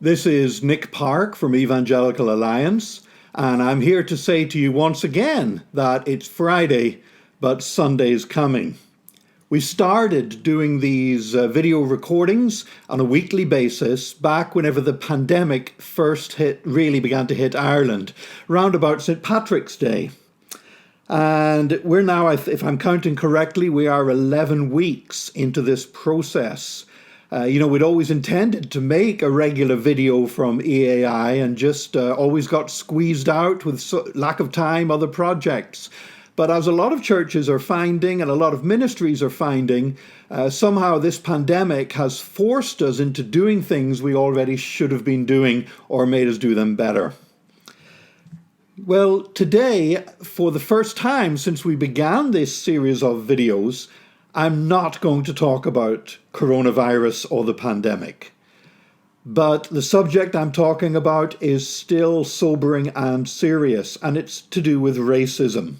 This is Nick Park from Evangelical Alliance, and I'm here to say to you once again that it's Friday, but Sunday's coming. We started doing these video recordings on a weekly basis back whenever the pandemic really began to hit Ireland, round about St. Patrick's Day. And we're now, if I'm counting correctly, we are 11 weeks into this process. We'd always intended to make a regular video from EAI and just always got squeezed out with lack of time, other projects. But as a lot of churches are finding and a lot of ministries are finding, somehow this pandemic has forced us into doing things we already should have been doing or made us do them better. Well, today, for the first time since we began this series of videos, I'm not going to talk about coronavirus or the pandemic. But the subject I'm talking about is still sobering and serious, and it's to do with racism.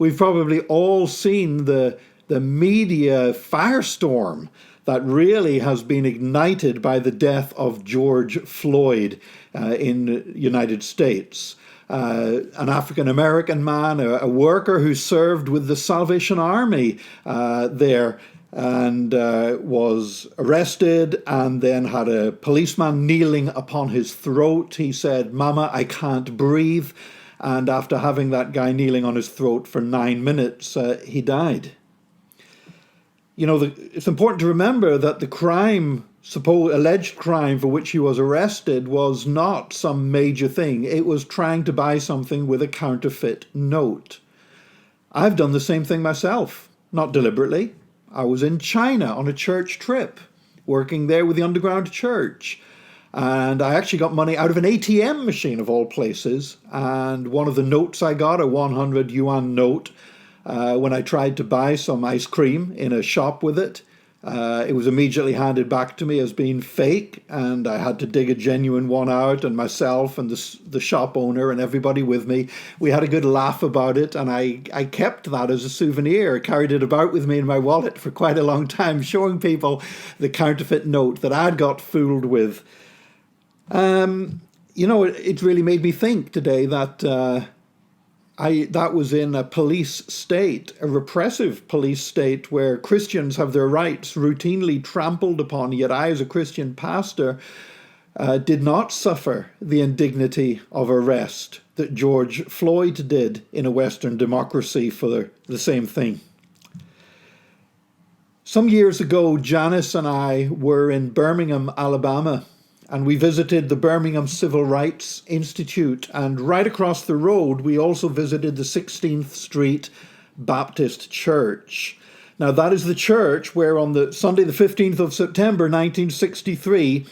We've probably all seen the media firestorm that really has been ignited by the death of George Floyd in the United States. An African-American man, a worker who served with the Salvation Army there and was arrested and then had a policeman kneeling upon his throat. He said, "Mama, I can't breathe." And after having that guy kneeling on his throat for 9 minutes, he died. It's important to remember that the alleged crime for which he was arrested was not some major thing. It was trying to buy something with a counterfeit note. I've done the same thing myself, not deliberately. I was in China on a church trip, working there with the underground church. And I actually got money out of an ATM machine of all places. And one of the notes I got, a 100 yuan note, when I tried to buy some ice cream in a shop with it, it was immediately handed back to me as being fake, and I had to dig a genuine one out, and myself and the shop owner and everybody with me, we had a good laugh about it, and I kept that as a souvenir, carried it about with me in my wallet for quite a long time, showing people the counterfeit note that I'd got fooled with. It really made me think today that that was in a police state, a repressive police state where Christians have their rights routinely trampled upon, yet I, as a Christian pastor, did not suffer the indignity of arrest that George Floyd did in a Western democracy for the same thing. Some years ago, Janice and I were in Birmingham, Alabama, and we visited the Birmingham Civil Rights Institute, and right across the road we also visited the 16th Street Baptist Church. Now that is the church where on the Sunday the 15th of September 1963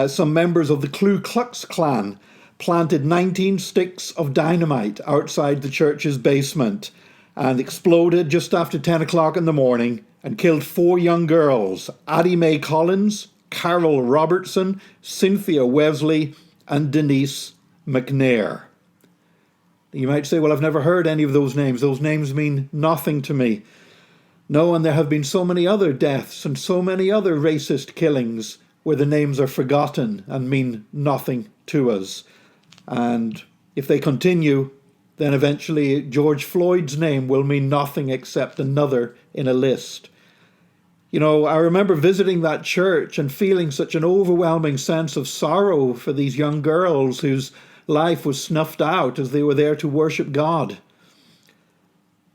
some members of the Ku Klux Klan planted 19 sticks of dynamite outside the church's basement and exploded just after 10 o'clock in the morning and killed 4 young girls, Addie Mae Collins, Carol Robertson, Cynthia Wesley, and Denise McNair. You might say, well, I've never heard any of those names. Those names mean nothing to me. No, and there have been so many other deaths and so many other racist killings where the names are forgotten and mean nothing to us. And if they continue, then eventually George Floyd's name will mean nothing except another in a list. I remember visiting that church and feeling such an overwhelming sense of sorrow for these young girls whose life was snuffed out as they were there to worship God.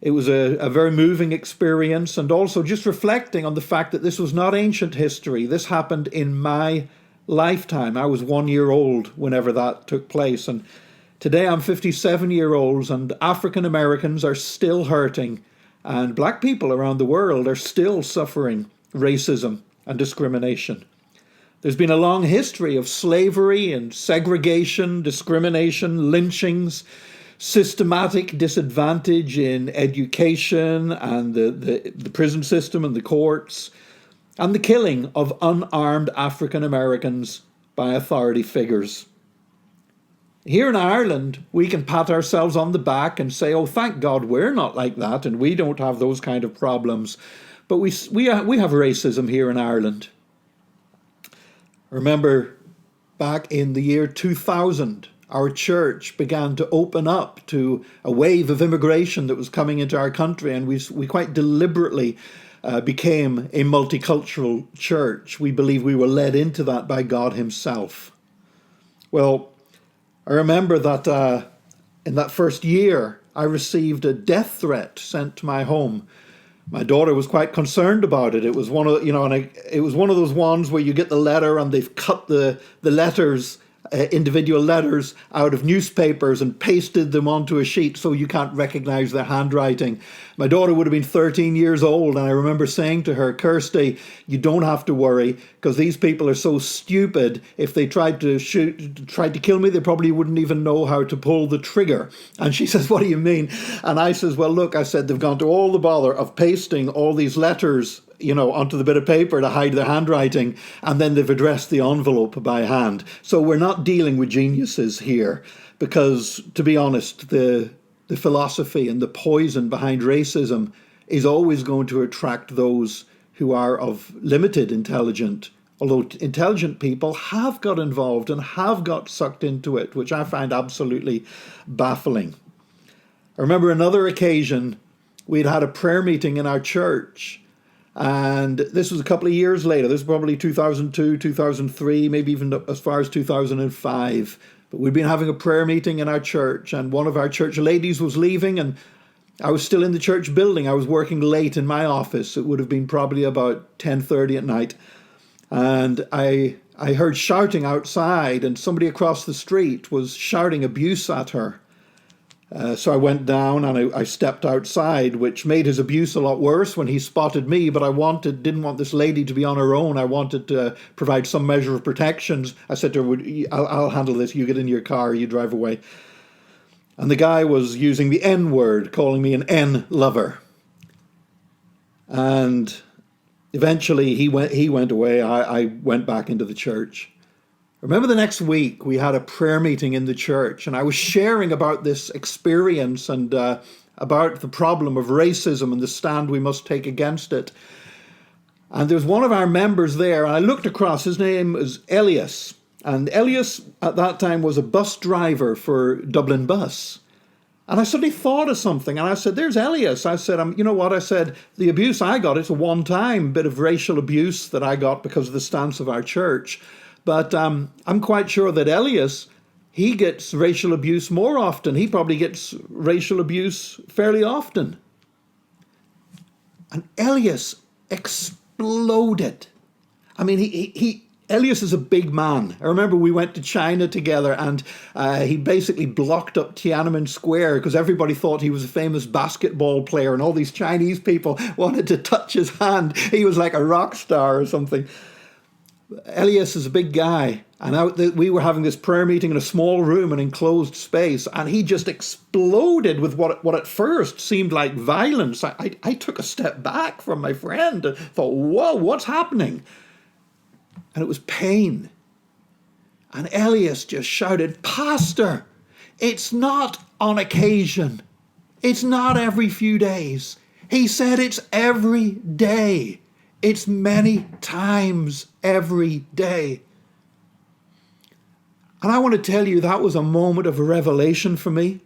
It was a very moving experience, and also just reflecting on the fact that this was not ancient history. This happened in my lifetime. I was 1 year old whenever that took place, and today I'm 57-year-olds, and African Americans are still hurting. And black people around the world are still suffering racism and discrimination. There's been a long history of slavery and segregation, discrimination, lynchings, systematic disadvantage in education and the prison system and the courts, and the killing of unarmed African Americans by authority figures. Here in Ireland, we can pat ourselves on the back and say, oh, thank God we're not like that and we don't have those kind of problems. But we have racism here in Ireland. I remember back in the year 2000, our church began to open up to a wave of immigration that was coming into our country, and we quite deliberately became a multicultural church. We believe we were led into that by God himself. Well, I remember that in that first year, I received a death threat sent to my home. My daughter was quite concerned about it. It was one of, it was one of those ones where you get the letter and they've cut the letters, individual letters out of newspapers and pasted them onto a sheet so you can't recognize their handwriting. My daughter would have been 13 years old, and I remember saying to her, Kirsty, you don't have to worry, because these people are so stupid. If they tried to kill me, they probably wouldn't even know how to pull the trigger. And she says, what do you mean? And I says, well, look, I said, they've gone to all the bother of pasting all these letters onto the bit of paper to hide their handwriting, and then they've addressed the envelope by hand. So we're not dealing with geniuses here, because, to be honest, the philosophy and the poison behind racism is always going to attract those who are of limited intelligence, although intelligent people have got involved and have got sucked into it, which I find absolutely baffling. I remember another occasion, we'd had a prayer meeting in our church, and this was a couple of years later. This was probably 2002, 2003, maybe even as far as 2005. But we'd been having a prayer meeting in our church, and one of our church ladies was leaving, and I was still in the church building. I was working late in my office. It would have been probably about 10:30 at night. And I heard shouting outside, and somebody across the street was shouting abuse at her. So I went down and I stepped outside, which made his abuse a lot worse when he spotted me. But I didn't want this lady to be on her own. I wanted to provide some measure of protections. I said to her, I'll handle this. You get in your car, you drive away. And the guy was using the N word, calling me an N lover. And eventually he went away. I went back into the church. Remember the next week we had a prayer meeting in the church, and I was sharing about this experience and about the problem of racism and the stand we must take against it. And there's one of our members there, and I looked across. His name is Elias, and Elias at that time was a bus driver for Dublin Bus. And I suddenly thought of something, and I said, there's Elias. I said, you know what? I said, the abuse I got, it's a one-time bit of racial abuse that I got because of the stance of our church. But I'm quite sure that Elias, he gets racial abuse more often. He probably gets racial abuse fairly often. And Elias exploded. I mean, Elias is a big man. I remember we went to China together, and he basically blocked up Tiananmen Square because everybody thought he was a famous basketball player, and all these Chinese people wanted to touch his hand. He was like a rock star or something. Elias is a big guy, and we were having this prayer meeting in a small room, an enclosed space, and he just exploded with what at first seemed like violence. I took a step back from my friend and thought, whoa, what's happening? And it was pain. And Elias just shouted, Pastor, it's not on occasion. It's not every few days. He said it's every day. It's many times every day. And I want to tell you that was a moment of revelation for me,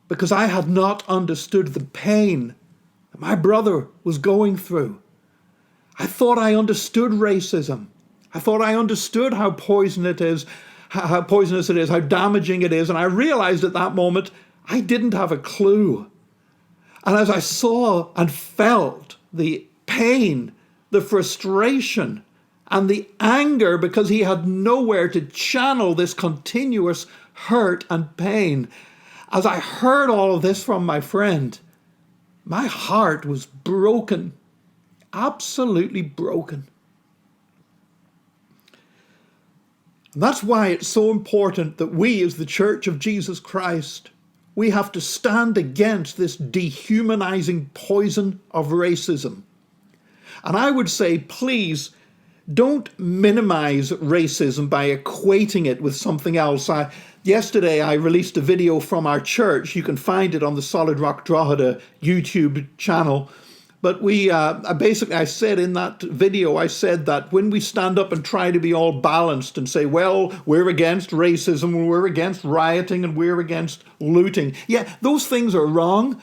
because I had not understood the pain that my brother was going through. I thought I understood racism. I thought I understood how poisonous it is, how damaging it is. And I realized at that moment I didn't have a clue. And as I saw and felt the pain, the frustration, and the anger because he had nowhere to channel this continuous hurt and pain, as I heard all of this from my friend, my heart was broken, absolutely broken. And that's why it's so important that we, as the Church of Jesus Christ, we have to stand against this dehumanizing poison of racism. And I would say, please, don't minimize racism by equating it with something else. Yesterday, I released a video from our church. You can find it on the Solid Rock Drogheda YouTube channel. But I said in that video, I said that when we stand up and try to be all balanced and say, well, we're against racism, and we're against rioting, and we're against looting. Yeah, those things are wrong.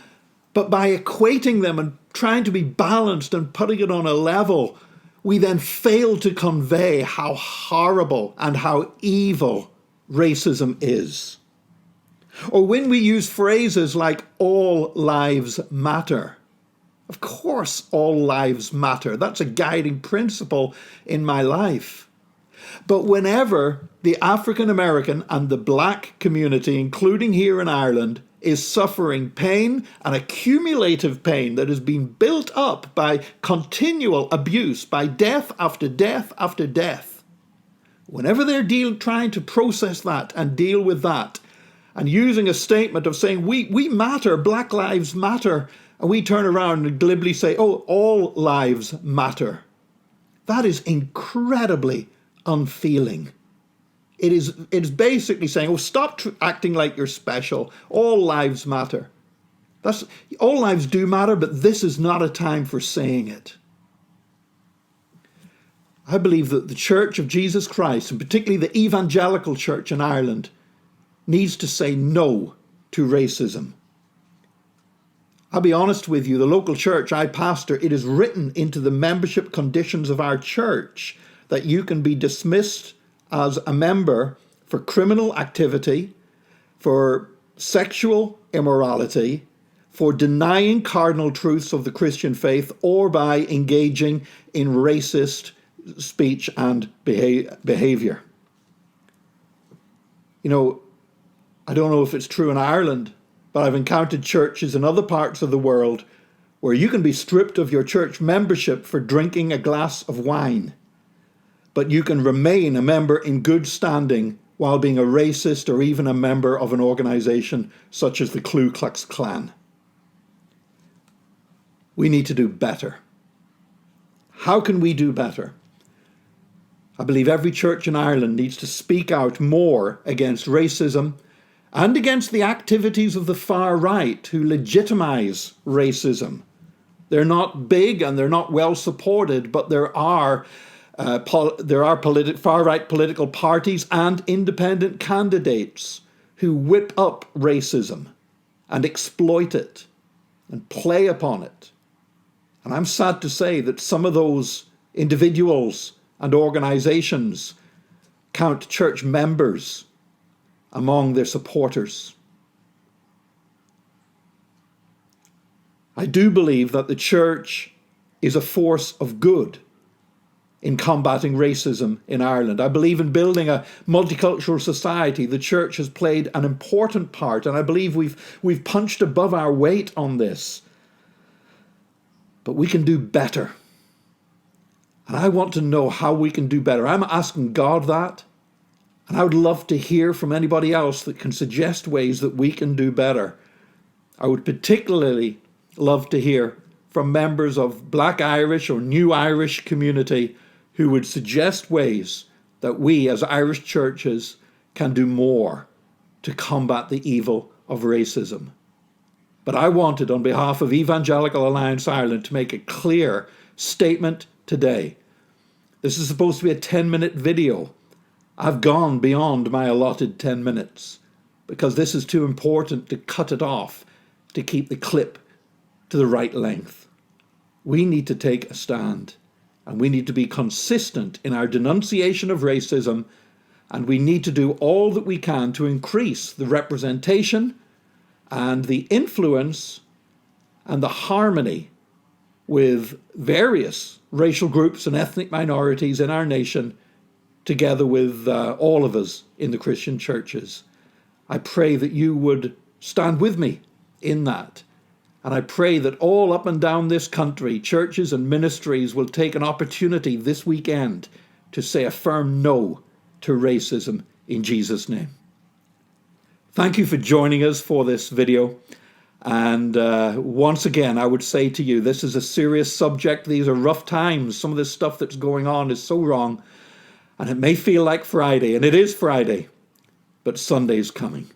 But by equating them and trying to be balanced and putting it on a level, we then fail to convey how horrible and how evil racism is. Or when we use phrases like all lives matter. Of course, all lives matter. That's a guiding principle in my life. But whenever the African American and the black community, including here in Ireland, is suffering pain and accumulative pain that has been built up by continual abuse, by death after death after death, whenever they're trying to process that and deal with that, and using a statement of saying, we matter, Black lives matter, and we turn around and glibly say, oh, all lives matter. That is incredibly unfeeling. It is basically saying, oh, stop acting like you're special. All lives matter. All lives do matter, but this is not a time for saying it. I believe that the Church of Jesus Christ, and particularly the Evangelical Church in Ireland, needs to say no to racism. I'll be honest with you, the local church I pastor, it is written into the membership conditions of our church that you can be dismissed as a member for criminal activity, for sexual immorality, for denying cardinal truths of the Christian faith, or by engaging in racist speech and behavior. You know, I don't know if it's true in Ireland, but I've encountered churches in other parts of the world where you can be stripped of your church membership for drinking a glass of wine, but you can remain a member in good standing while being a racist or even a member of an organization such as the Ku Klux Klan. We need to do better. How can we do better? I believe every church in Ireland needs to speak out more against racism and against the activities of the far right who legitimize racism. They're not big and they're not well supported, but there are far-right political parties and independent candidates who whip up racism and exploit it and play upon it. And I'm sad to say that some of those individuals and organizations count church members among their supporters. I do believe that the church is a force of good in combating racism in Ireland. I believe in building a multicultural society. The church has played an important part, and I believe we've punched above our weight on this. But we can do better. And I want to know how we can do better. I'm asking God that. And I would love to hear from anybody else that can suggest ways that we can do better. I would particularly love to hear from members of Black Irish or New Irish community who would suggest ways that we as Irish churches can do more to combat the evil of racism. But I wanted, on behalf of Evangelical Alliance Ireland, to make a clear statement today. This is supposed to be a 10-minute video. I've gone beyond my allotted 10 minutes because this is too important to cut it off to keep the clip to the right length. We need to take a stand, and we need to be consistent in our denunciation of racism, and we need to do all that we can to increase the representation and the influence and the harmony with various racial groups and ethnic minorities in our nation, together with all of us in the Christian churches. I pray that you would stand with me in that. And I pray that all up and down this country, churches and ministries will take an opportunity this weekend to say a firm no to racism in Jesus' name. Thank you for joining us for this video. And once again, I would say to you, this is a serious subject. These are rough times. Some of this stuff that's going on is so wrong. And it may feel like Friday, and it is Friday, but Sunday's coming.